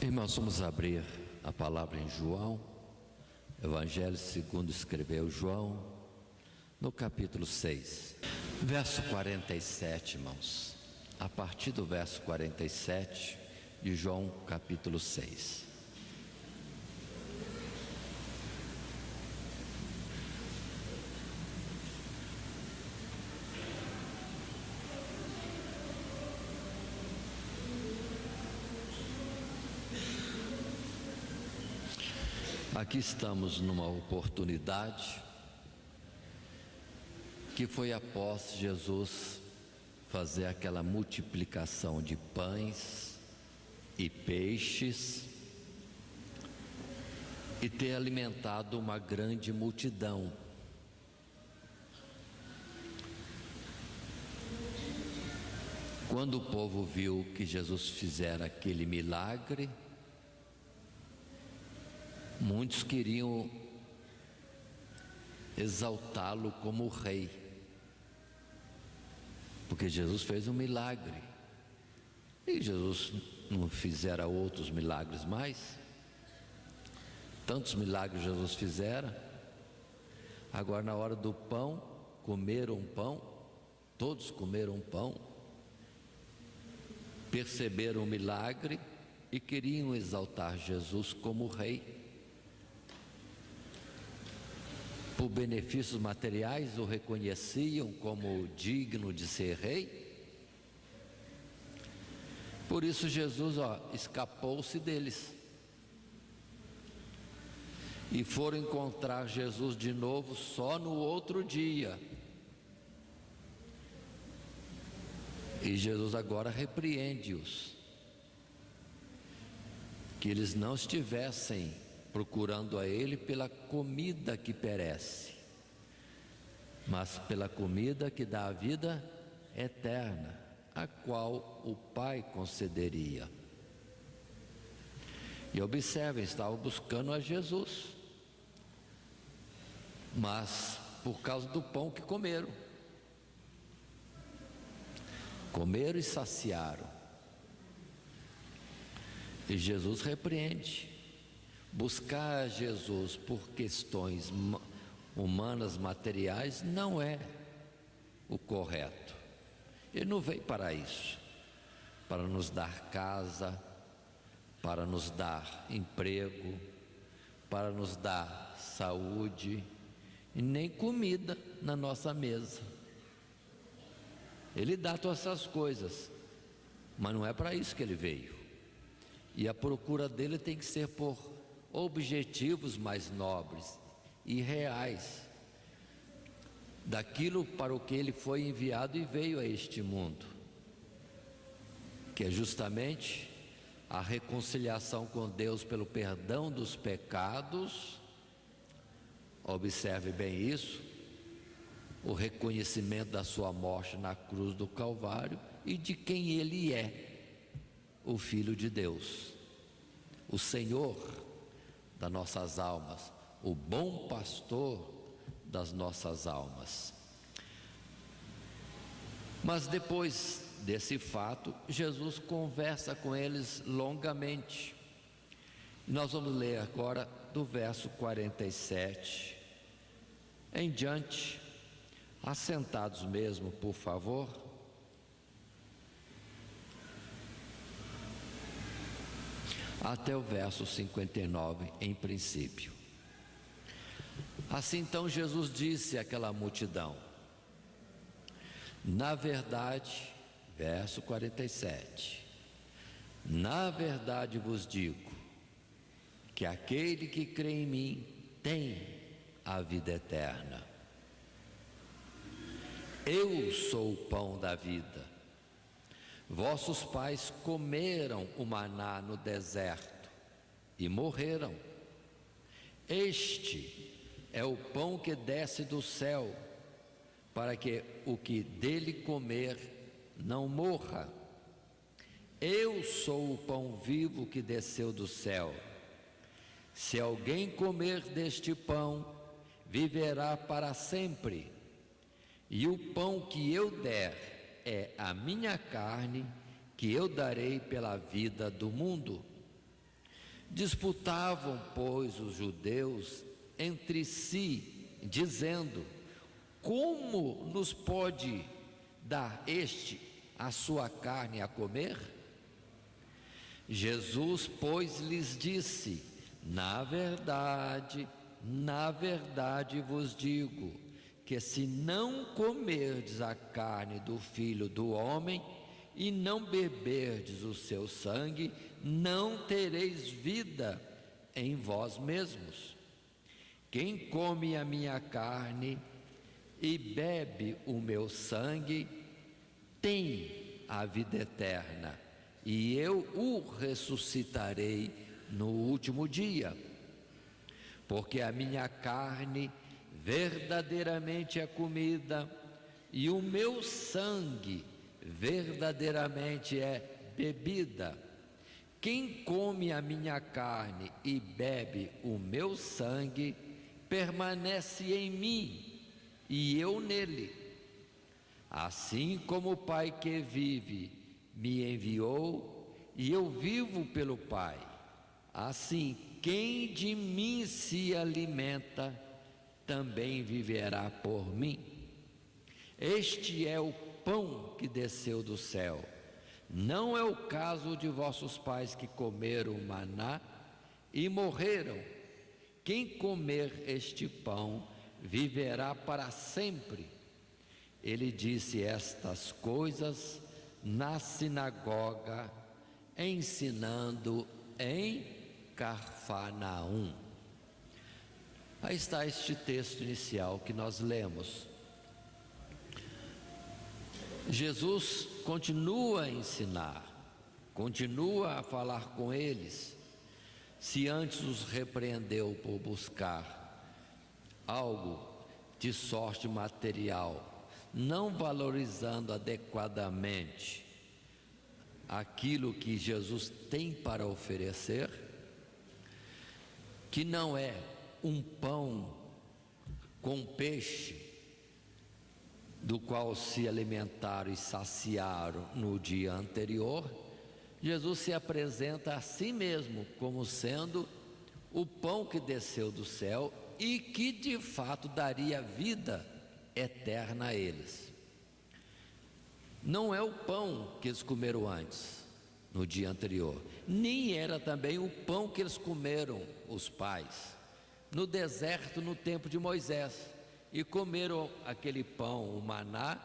Irmãos, vamos abrir a palavra em João, Evangelho segundo escreveu João, no capítulo 6, verso 47, irmãos. A partir do verso 47 de João, capítulo 6. Aqui estamos numa oportunidade que foi após Jesus fazer aquela multiplicação de pães e peixes e ter alimentado uma grande multidão. Quando o povo viu que Jesus fizera aquele milagre, muitos queriam exaltá-lo como rei, porque Jesus fez um milagre, e Jesus não fizera outros milagres mais. Tantos milagres Jesus fizera. Agora, na hora do pão, comeram pão, todos comeram pão, perceberam o milagre e queriam exaltar Jesus como rei. Por benefícios materiais o reconheciam como digno de ser rei. Por isso Jesus escapou-se deles, e foram encontrar Jesus de novo só no outro dia. E Jesus agora repreende-os, que eles não estivessem procurando a Ele pela comida que perece, mas pela comida que dá a vida eterna, a qual o Pai concederia. E observem, estavam buscando a Jesus, mas por causa do pão que comeram e saciaram. E Jesus repreende. Buscar Jesus por questões humanas, materiais, não é o correto. Ele não veio para isso, para nos dar casa, para nos dar emprego, para nos dar saúde, e nem comida na nossa mesa. Ele dá todas essas coisas, mas não é para isso que ele veio. E a procura dele tem que ser por objetivos mais nobres e reais, daquilo para o que ele foi enviado e veio a este mundo, que é justamente a reconciliação com Deus pelo perdão dos pecados. Observe bem isso, o reconhecimento da sua morte na cruz do Calvário e de quem ele é, o Filho de Deus, o Senhor das nossas almas, o bom pastor das nossas almas. Mas depois desse fato, Jesus conversa com eles longamente. Nós vamos ler agora do verso 47 em diante, assentados mesmo, por favor. Até o verso 59 em princípio. Assim então Jesus disse àquela multidão: na verdade, verso 47, na verdade vos digo, que aquele que crê em mim tem a vida eterna. Eu sou o pão da vida. Vossos pais comeram o maná no deserto e morreram. Este é o pão que desce do céu, para que o que dele comer não morra. Eu sou o pão vivo que desceu do céu. Se alguém comer deste pão, viverá para sempre. E o pão que eu der é a minha carne, que eu darei pela vida do mundo. Disputavam, pois, os judeus entre si, dizendo: como nos pode dar este a sua carne a comer? Jesus, pois, lhes disse: na verdade vos digo, que se não comerdes a carne do Filho do Homem e não beberdes o seu sangue, não tereis vida em vós mesmos. Quem come a minha carne e bebe o meu sangue tem a vida eterna, e eu o ressuscitarei no último dia. Porque a minha carne verdadeiramente é comida, e o meu sangue verdadeiramente é bebida. Quem come a minha carne e bebe o meu sangue, permanece em mim, e eu nele. Assim como o Pai que vive me enviou, e eu vivo pelo Pai, assim quem de mim se alimenta, também viverá por mim. Este é o pão que desceu do céu. Não é o caso de vossos pais que comeram maná e morreram. Quem comer este pão viverá para sempre. Ele disse estas coisas na sinagoga, ensinando em Cafarnaum. Aí está este texto inicial que nós lemos. Jesus continua a ensinar, continua a falar com eles. Se antes os repreendeu por buscar algo de sorte material, não valorizando adequadamente aquilo que Jesus tem para oferecer, que não é um pão com peixe, do qual se alimentaram e saciaram no dia anterior, Jesus se apresenta a si mesmo como sendo o pão que desceu do céu e que de fato daria vida eterna a eles. Não é o pão que eles comeram antes, no dia anterior, nem era também o pão que eles comeram, os pais, no deserto no tempo de Moisés, e comeram aquele pão, o maná,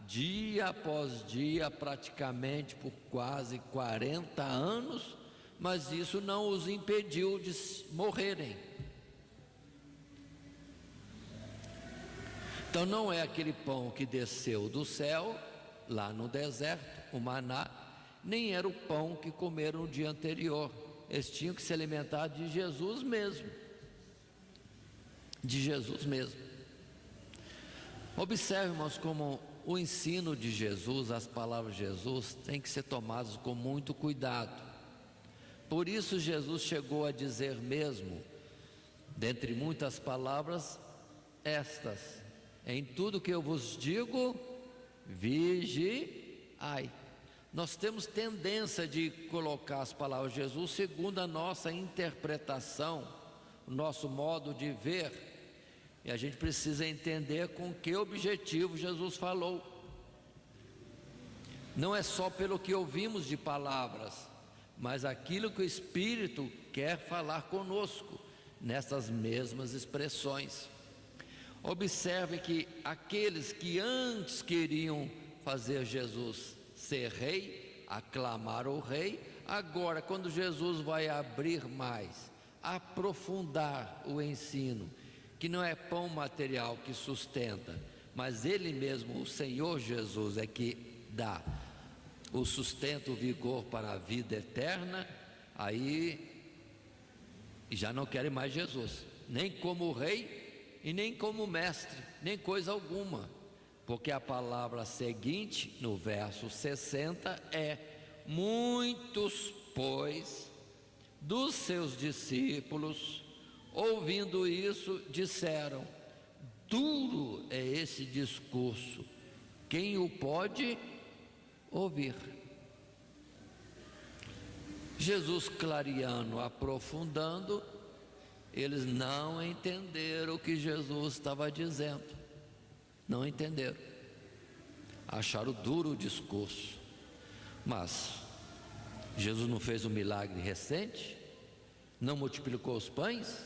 dia após dia, praticamente por quase 40 anos, mas isso não os impediu de morrerem. Então não é aquele pão que desceu do céu, lá no deserto, o maná, nem era o pão que comeram no dia anterior. Eles tinham que se alimentar de Jesus mesmo. De Jesus mesmo. Observe, irmãos, como o ensino de Jesus, as palavras de Jesus, tem que ser tomadas com muito cuidado. Por isso Jesus chegou a dizer mesmo, dentre muitas palavras, estas: em tudo que eu vos digo, vigiai. Nós temos tendência de colocar as palavras de Jesus segundo a nossa interpretação, o nosso modo de ver. E a gente precisa entender com que objetivo Jesus falou. Não é só pelo que ouvimos de palavras, mas aquilo que o Espírito quer falar conosco, nessas mesmas expressões. Observe que aqueles que antes queriam fazer Jesus ser rei, aclamar o rei, agora quando Jesus vai abrir mais, aprofundar o ensino, que não é pão material que sustenta, mas Ele mesmo, o Senhor Jesus, é que dá o sustento, o vigor para a vida eterna, aí já não querem mais Jesus, nem como rei e nem como mestre, nem coisa alguma, porque a palavra seguinte, no verso 60, é: muitos, pois, dos seus discípulos, ouvindo isso, disseram: duro é esse discurso, quem o pode ouvir? Jesus clareando, aprofundando, eles não entenderam o que Jesus estava dizendo, não entenderam, acharam duro o discurso. Mas Jesus não fez um milagre recente? Não multiplicou os pães?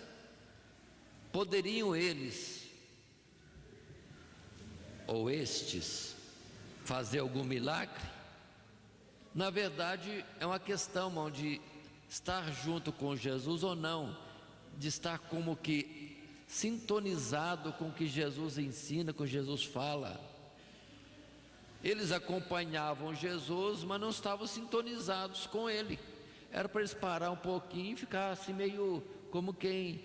Poderiam eles, ou estes, fazer algum milagre? Na verdade, é uma questão de estar junto com Jesus ou não, de estar como que sintonizado com o que Jesus ensina, com o que Jesus fala. Eles acompanhavam Jesus, mas não estavam sintonizados com Ele. Era para eles parar um pouquinho e ficar assim meio como quem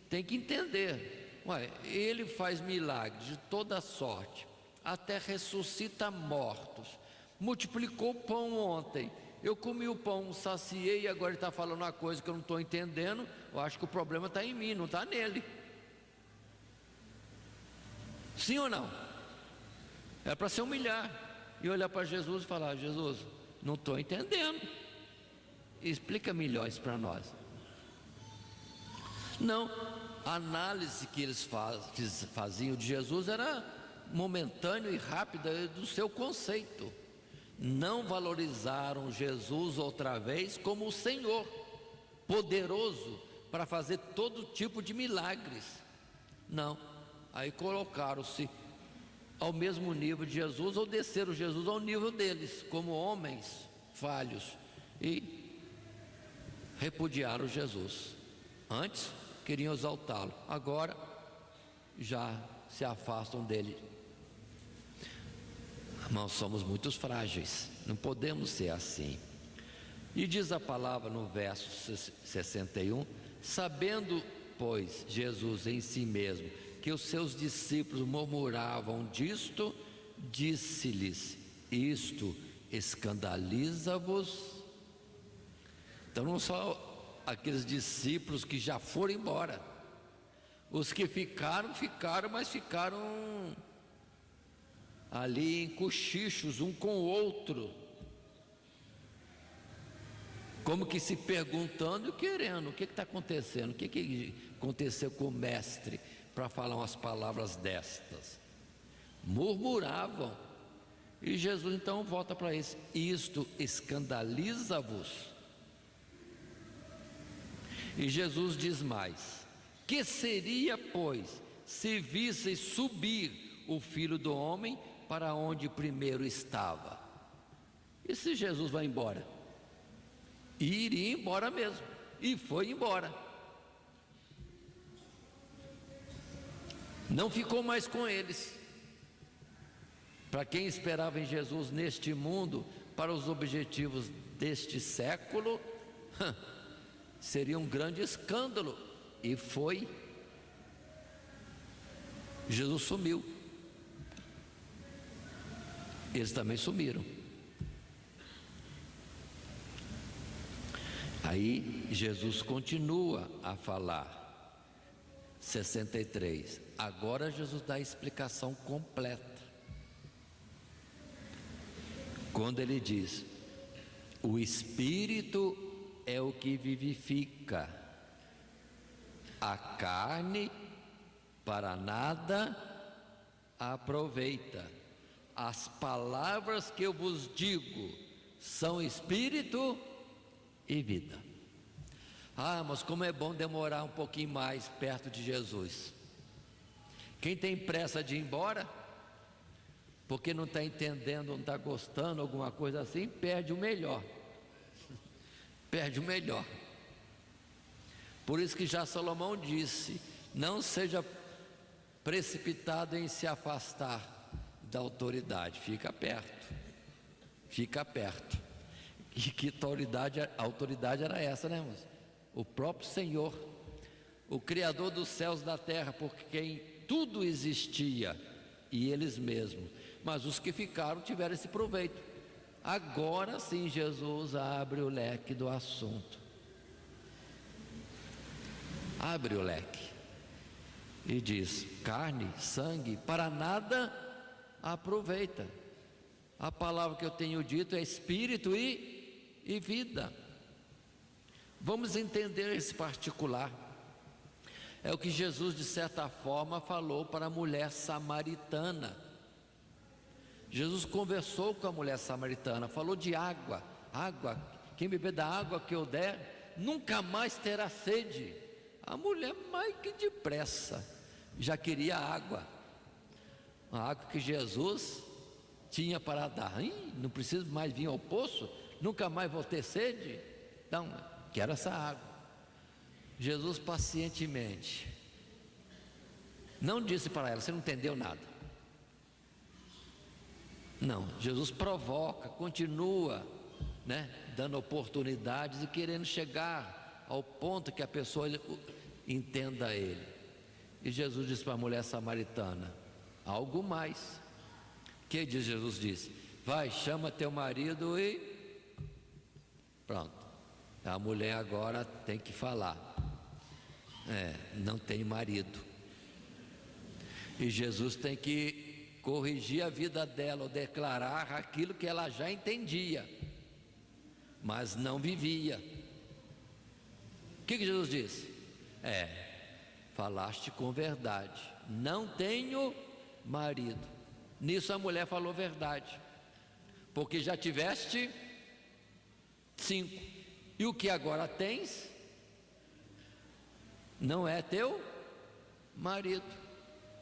tem que entender. Ué, Ele faz milagres de toda sorte, até ressuscita mortos, multiplicou o pão ontem. Eu comi o pão, saciei, e agora ele está falando uma coisa que eu não estou entendendo. Eu acho que o problema está em mim, não está nele. Sim ou não? É para se humilhar e olhar para Jesus e falar: Jesus, não estou entendendo, explica melhor isso para nós. Não, a análise que eles faziam de Jesus era momentânea e rápida do seu conceito. Não valorizaram Jesus outra vez como o Senhor, poderoso para fazer todo tipo de milagres. Não, aí colocaram-se ao mesmo nível de Jesus, ou desceram Jesus ao nível deles, como homens falhos, e repudiaram Jesus. Antes queriam exaltá-lo, agora já se afastam dele. Nós somos muito frágeis, não podemos ser assim. E diz a palavra no verso 61: sabendo, pois, Jesus em si mesmo que os seus discípulos murmuravam disto, disse-lhes: isto escandaliza-vos? Então não só aqueles discípulos que já foram embora, os que ficaram, mas ficaram ali em cochichos um com o outro, como que se perguntando e querendo: o que está acontecendo? O que aconteceu com o mestre para falar umas palavras destas? Murmuravam. E Jesus então volta para isso: isto escandaliza-vos? E Jesus diz mais: que seria, pois, se visseis subir o Filho do Homem para onde primeiro estava? E se Jesus vai embora? E iria embora mesmo, e foi embora, não ficou mais com eles. Para quem esperava em Jesus neste mundo, para os objetivos deste século, seria um grande escândalo. E foi. Jesus sumiu, eles também sumiram. Aí Jesus continua a falar, 63. Agora Jesus dá a explicação completa, quando ele diz: o Espírito é o que vivifica, a carne para nada aproveita. As palavras que eu vos digo são espírito e vida. Ah, mas como é bom demorar um pouquinho mais perto de Jesus. Quem tem pressa de ir embora, porque não está entendendo, não está gostando, alguma coisa assim, perde o melhor. Perde o melhor. Por isso que já Salomão disse: não seja precipitado em se afastar da autoridade, fica perto, fica perto. E que autoridade era essa, né, irmãos? O próprio Senhor, o Criador dos céus e da terra, por quem tudo existia, e eles mesmos. Mas os que ficaram tiveram esse proveito. Agora sim Jesus abre o leque do assunto, abre o leque e diz: carne, sangue, para nada aproveita. A palavra que eu tenho dito é espírito e vida. Vamos entender esse particular. É o que Jesus, de certa forma, falou para a mulher samaritana. Jesus conversou com a mulher samaritana, falou de água. Água, quem beber da água que eu der, nunca mais terá sede. A mulher, mais que depressa, já queria água. A água que Jesus tinha para dar. Não preciso mais vir ao poço, nunca mais vou ter sede. Então, quero essa água. Jesus pacientemente não disse para ela: você não entendeu nada. Não, Jesus provoca, continua, dando oportunidades e querendo chegar ao ponto que a pessoa entenda ele. E Jesus disse para a mulher samaritana algo mais. Que diz Jesus? Disse: vai, chama teu marido e pronto. A mulher agora tem que falar: não tem marido. E Jesus tem que corrigir a vida dela, ou declarar aquilo que ela já entendia, mas não vivia. O que Jesus disse? Falaste com verdade, não tenho marido. Nisso a mulher falou verdade, porque já tiveste 5, e o que agora tens não é teu marido.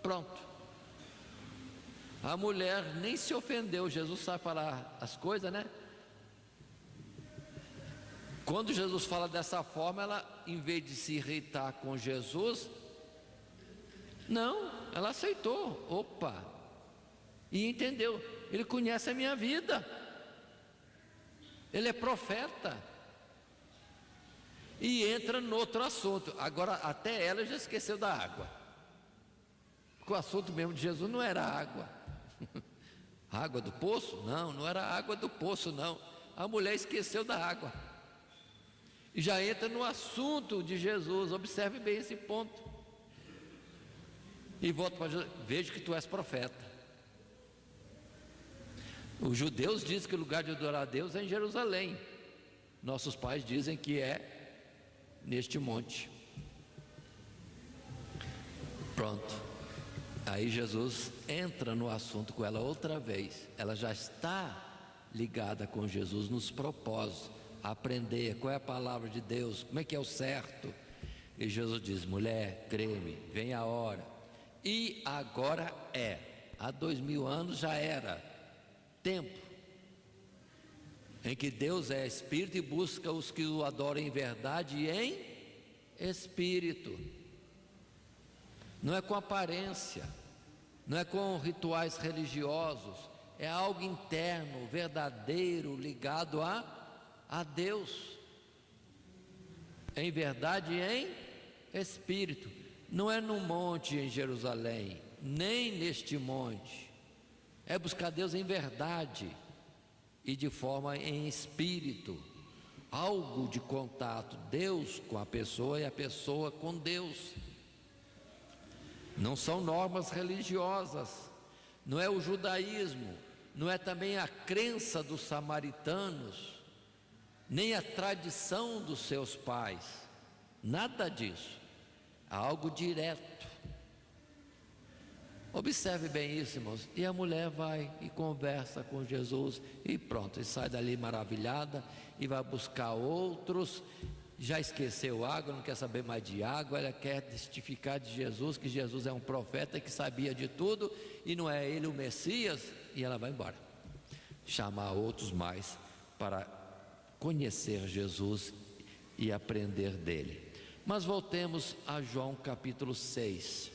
Pronto. A mulher nem se ofendeu. Jesus sabe falar as coisas, Quando Jesus fala dessa forma, ela, em vez de se irritar com Jesus, não, ela aceitou. Opa! E entendeu: ele conhece a minha vida, ele é profeta. E entra no outro assunto. Agora até ela já esqueceu da água, porque o assunto mesmo de Jesus não era água. Água do poço? Não era água do poço, não. A mulher esqueceu da água e já entra no assunto de Jesus. Observe bem esse ponto. E volta para Jesus: vejo que tu és profeta. Os judeus dizem que o lugar de adorar a Deus é em Jerusalém. Nossos pais dizem que é neste monte. Pronto. Aí Jesus entra no assunto com ela outra vez. Ela já está ligada com Jesus nos propósitos, aprender qual é a palavra de Deus, como é que é o certo. E Jesus diz: mulher, crê-me, vem a hora. E agora há 2000 anos já era tempo em que Deus é espírito e busca os que o adoram em verdade e em espírito. Não é com aparência, não é com rituais religiosos, é algo interno, verdadeiro, ligado a Deus, em verdade e em espírito. Não é num monte em Jerusalém, nem neste monte. É buscar Deus em verdade e de forma em espírito, algo de contato, Deus com a pessoa e a pessoa com Deus. Não são normas religiosas, não é o judaísmo, não é também a crença dos samaritanos, nem a tradição dos seus pais, nada disso, é algo direto. Observe bem isso, irmãos. E a mulher vai e conversa com Jesus e pronto, e sai dali maravilhada e vai buscar outros. Já esqueceu água, não quer saber mais de água, ela quer testificar de Jesus, que Jesus é um profeta que sabia de tudo e não é ele o Messias, e ela vai embora, chamar outros mais para conhecer Jesus e aprender dele. Mas voltemos a João capítulo 6.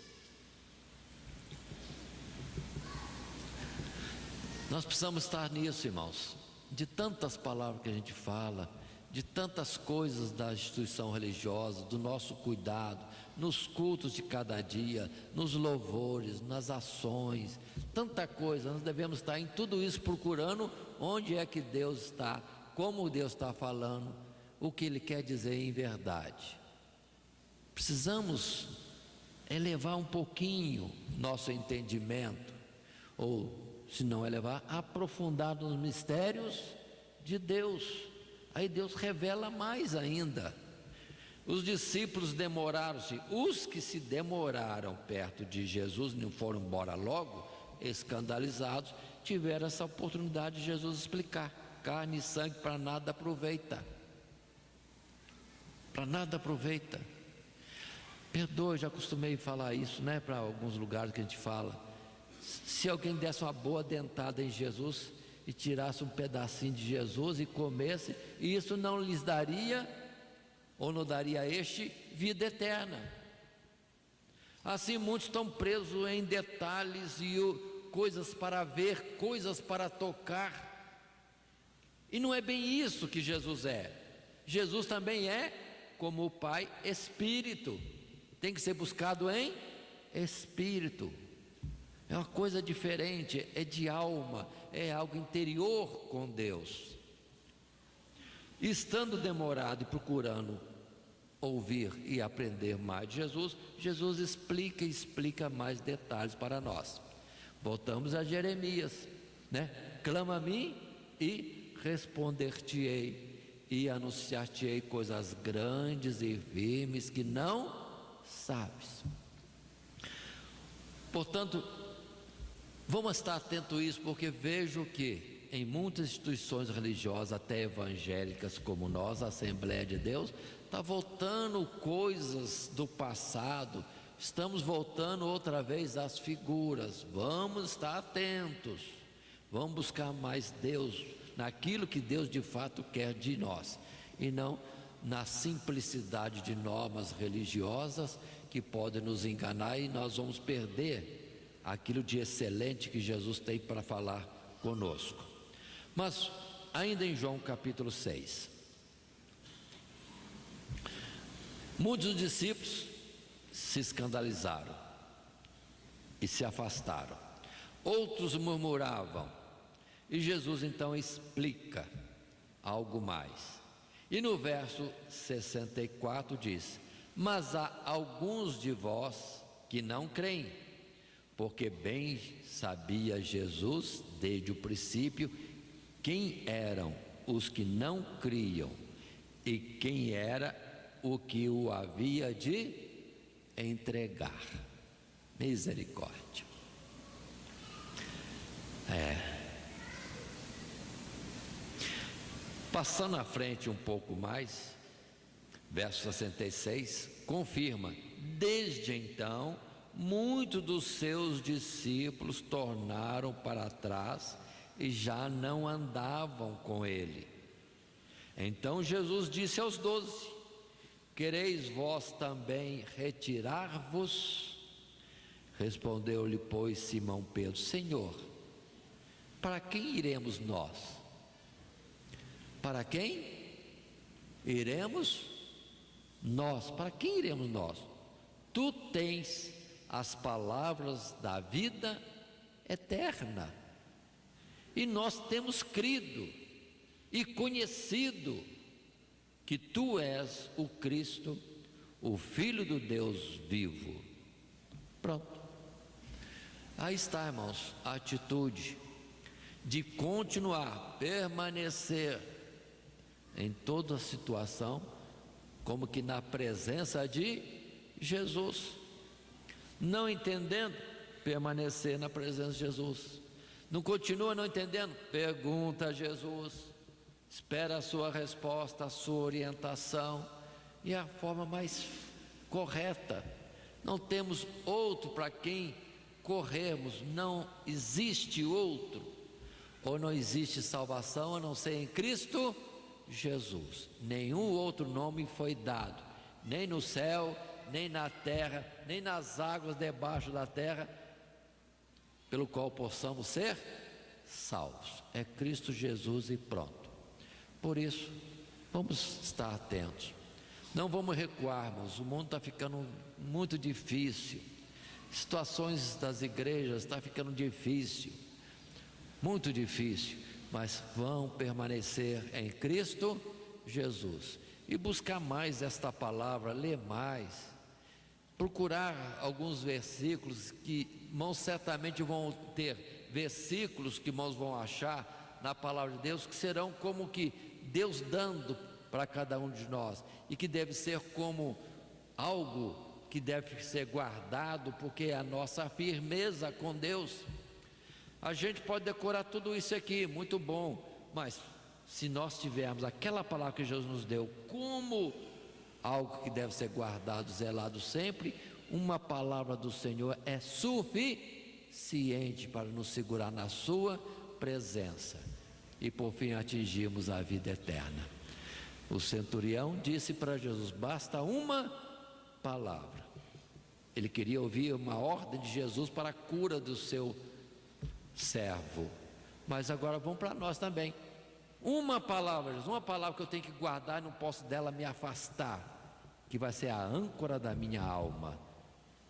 Nós precisamos estar nisso, irmãos, de tantas palavras que a gente fala, de tantas coisas da instituição religiosa, do nosso cuidado, nos cultos de cada dia, nos louvores, nas ações, tanta coisa. Nós devemos estar em tudo isso procurando onde é que Deus está, como Deus está falando, o que Ele quer dizer em verdade. Precisamos elevar um pouquinho nosso entendimento, ou se não elevar, aprofundar nos mistérios de Deus. Aí Deus revela mais ainda. Os discípulos demoraram-se, os que se demoraram perto de Jesus, não foram embora logo, escandalizados, tiveram essa oportunidade de Jesus explicar: carne e sangue para nada aproveita, para nada aproveita. Perdoe, já acostumei a falar isso, né? Para alguns lugares que a gente fala, se alguém desse uma boa dentada em Jesus e tirasse um pedacinho de Jesus e comesse, isso não lhes daria, ou não daria a este, vida eterna. Assim muitos estão presos em detalhes e coisas para ver, coisas para tocar, e não é bem isso que Jesus é. Jesus também é, como o Pai, Espírito, tem que ser buscado em Espírito. É uma coisa diferente, é de alma, é algo interior com Deus. Estando demorado e procurando ouvir e aprender mais de Jesus, Jesus explica mais detalhes para nós. Voltamos a Jeremias, né? Clama a mim e responder-te-ei, e anunciar-te-ei coisas grandes e firmes que não sabes. Portanto, vamos estar atentos a isso, porque vejo que em muitas instituições religiosas, até evangélicas como nós, a Assembleia de Deus, está voltando coisas do passado, estamos voltando outra vez às figuras. Vamos estar atentos, vamos buscar mais Deus, naquilo que Deus de fato quer de nós, e não na simplicidade de normas religiosas que podem nos enganar, e nós vamos perder aquilo de excelente que Jesus tem para falar conosco. Mas ainda em João capítulo 6, muitos discípulos se escandalizaram e se afastaram, outros murmuravam, e Jesus então explica algo mais. E no verso 64 diz: mas há alguns de vós que não creem, porque bem sabia Jesus desde o princípio quem eram os que não criam e quem era o que o havia de entregar. Misericórdia. Passando à frente um pouco mais, verso 66, confirma: desde então, muitos dos seus discípulos tornaram para trás e já não andavam com ele. Então Jesus disse aos 12: quereis vós também retirar-vos? Respondeu-lhe, pois, Simão Pedro: Senhor, para quem iremos nós? Para quem iremos nós? Para quem iremos nós? Tu tens as palavras da vida eterna, e nós temos crido e conhecido que tu és o Cristo, o Filho do Deus vivo. Pronto. Aí está, irmãos, a atitude de continuar, permanecer em toda situação, como que na presença de Jesus. Não entendendo, permanecer na presença de Jesus. Não continua não entendendo? Pergunta a Jesus, espera a sua resposta, a sua orientação, e a forma mais correta. Não temos outro para quem corrermos, não existe outro, ou não existe salvação a não ser em Cristo Jesus. Nenhum outro nome foi dado, nem no céu, nem na terra, nem nas águas debaixo da terra, pelo qual possamos ser salvos. É Cristo Jesus e pronto. Por isso, vamos estar atentos, não vamos recuarmos. O mundo está ficando muito difícil, situações das igrejas está ficando difícil, muito difícil, mas vão permanecer em Cristo Jesus e buscar mais esta palavra, ler mais, procurar alguns versículos que irmãos certamente vão ter versículos que irmãos vão achar na palavra de Deus que serão como que Deus dando para cada um de nós e que deve ser como algo que deve ser guardado, porque é a nossa firmeza com Deus. A gente pode decorar tudo isso aqui, muito bom, mas se nós tivermos aquela palavra que Jesus nos deu como algo que deve ser guardado, zelado sempre, uma palavra do Senhor é suficiente para nos segurar na sua presença e por fim atingirmos a vida eterna. O centurião disse para Jesus: basta uma palavra. Ele queria ouvir uma ordem de Jesus para a cura do seu servo. Mas agora vamos para nós também. Uma palavra, Jesus, uma palavra que eu tenho que guardar e não posso dela me afastar, que vai ser a âncora da minha alma.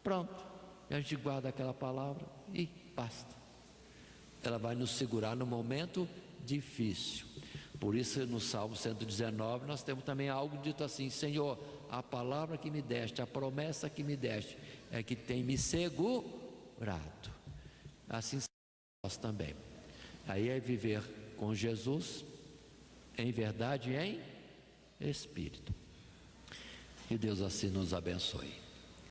Pronto, a gente guarda aquela palavra e basta. Ela vai nos segurar no momento difícil. Por isso no Salmo 119 nós temos também algo dito assim: Senhor, a palavra que me deste, a promessa que me deste é que tem me segurado. Assim nós também. Aí é viver com Jesus em verdade e em espírito. Que Deus assim nos abençoe.